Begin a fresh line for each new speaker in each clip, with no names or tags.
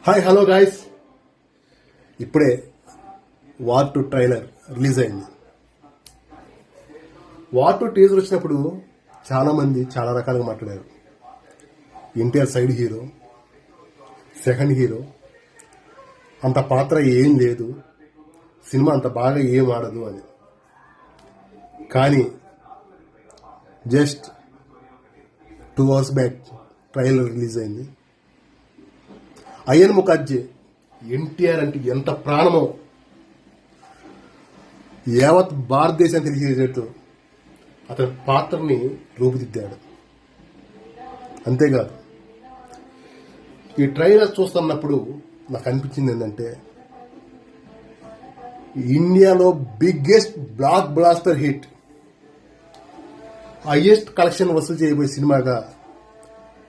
Hi hello guys, ఇప్పుడే war 2 trailer release అయింది. War 2 teaser వచ్చినప్పుడు చాలామంది చాలా రకాలుగా మాట్లాడారు. NTR side hero, second hero, అంత పాత్ర ఏం లేదు, సినిమా అంత బాగా ఏం ఆడదు అని. కానీ just 2 hours back trailer release అయింది. అయ్యన్ ముఖర్జీ ఎన్టీఆర్ అంటే ఎంత ప్రాణమో యావత్ భారతదేశాన్ని తెలియజేసేట్టు అతని పాత్రని రూపుదిద్దాడు. అంతేకాదు, ఈ ట్రైలర్ చూస్తున్నప్పుడు నాకు అనిపించింది ఏంటంటే, ఇండియాలో biggest block blaster hit, highest collection వసూలు చేయబోయే సినిమాగా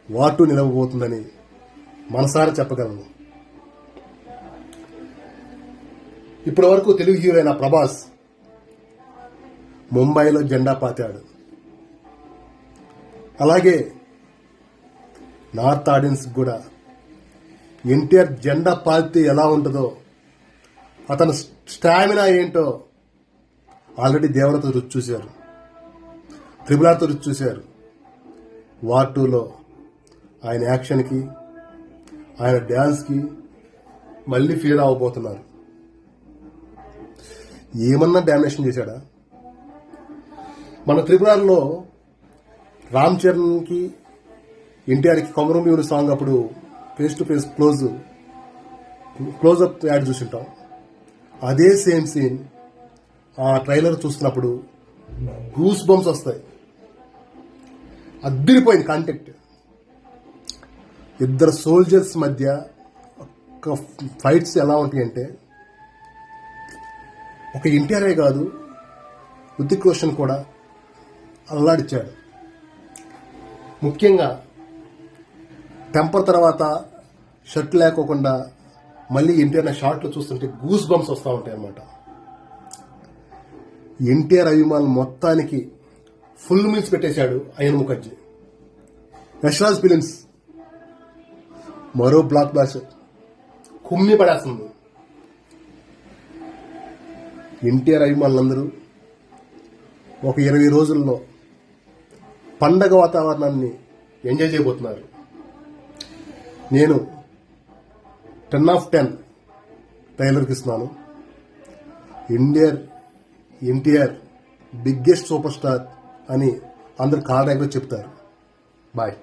వార్ 2 నిలవబోతుందని మనసారా చెప్పగలను. ఇప్పటి వరకు తెలుగు హీరో అయిన ప్రభాస్ ముంబైలో జెండా పాతాడు. అలాగే నార్త్ ఆడియన్స్ కూడా ఎన్టీఆర్ జెండా పాతితే ఎలా ఉంటుందో, అతని స్టామినా ఏంటో ఆల్రెడీ దేవరతో రుచి చూశారు, త్రిబులార్తో రుచి చూశారు. వార్ 2లో ఆయన యాక్షన్కి, ఆయన డ్యాన్స్కి మళ్ళీ ఫీల్ అవ్వబోతున్నారు. ఏమన్నా డామినేషన్ చేశాడా? మన త్రిపురలో రామ్ చరణ్కి, ఎన్టీఆర్కి కొమరంభీముడి సాంగ్ అప్పుడు face to face close up ad చూసింటాం. అదే సేమ్ సీన్ ఆ ట్రైలర్ చూస్తున్నప్పుడు గూస్ బంప్స్ వస్తాయి. అద్దిరిపోయింది కాంటాక్ట్. ఇద్దరు సోల్జర్స్ మధ్య ఒక ఫైట్స్ ఎలా ఉంటాయంటే, ఒక ఎన్టీఆర్ఏ కాదు, హృతిక్ రోషన్ కూడా అల్లాడిచ్చాడు. ముఖ్యంగా టెంపర్ తర్వాత షర్ట్ లేకోకుండా మళ్ళీ ఎన్టీఆర్ షార్ట్లు చూస్తుంటే గూస్ బంప్స్ వస్తూ ఉంటాయి అన్నమాట. ఎన్టీఆర్ అభిమానులు మొత్తానికి ఫుల్ మీల్స్ పెట్టేశాడు అయ్యన్ ముఖర్జీ. యశ్రాజ్ ఫిలిమ్స్ మరో బ్లాక్ బ్లాస్టర్ కుమ్మి పడేస్తుంది. ఎన్టీఆర్ అభిమానులందరూ ఒక 20 రోజుల్లో పండగ వాతావరణాన్ని ఎంజాయ్ చేయబోతున్నారు. నేను 10/10 ట్రైలర్కి ఇస్తున్నాను. ఎన్టీఆర్ బిగ్గెస్ట్ సూపర్ స్టార్ అని అందరు కాల్ ర్యాక్లో చెప్తారు. బాయ్.